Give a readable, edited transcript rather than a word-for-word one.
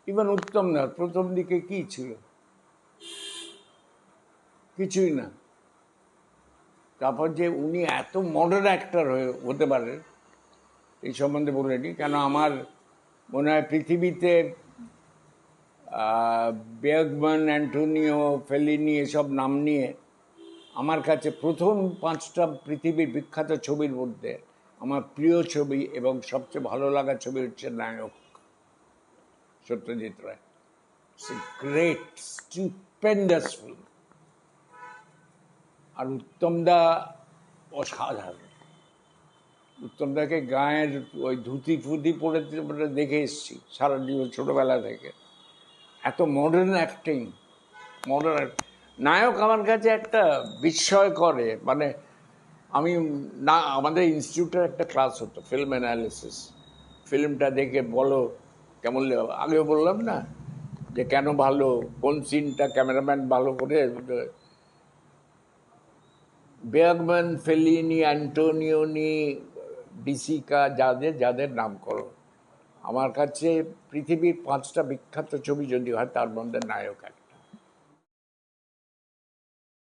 Even উত্তম দার প্রথম দিকে কি ছিল, কিছুই না। তারপর যে উনি এত মডার্ন অ্যাক্টর হতে পারেন এই সম্বন্ধে বলেনি। কেন আমার মনে হয় পৃথিবীতে বেগম্যান, অ্যান্টোনিও, ফেলিনি এসব নাম নিয়ে আমার কাছে প্রথম 5টা পৃথিবীর বিখ্যাত ছবির মধ্যে আমার প্রিয় ছবি এবং সবচেয়ে ভালো লাগা ছবি হচ্ছে Nayak, Satyajit Ray. It's a great stupendous film. আর উত্তমদা অসাধারণ। উত্তমদাকে গায়ের ওই ধুতি ফুতি পরে দেখে এসছি সারা জীবন, ছোটবেলা থেকে। এত মডার্ন অ্যাক্টিং, মডার্ন নায়ক আমার কাছে একটা বিস্ময় করে। মানে আমি না, আমাদের ইনস্টিটিউটের একটা ক্লাস হতো ফিল্ম অ্যানালিসিস। ফিল্মটা দেখে বলো কেমন, আগেও বললাম না যে কেন ভালো, কোন সিনটা ক্যামেরাম্যান ভালো করে। বেগম্যান, ফেলিনি, অ্যান্টোনিওনি, ডিসিকা, যাদের নাম করো, আমার কাছে পৃথিবীর 5টা বিখ্যাত ছবি যদি হয় তার মধ্যে নায়ক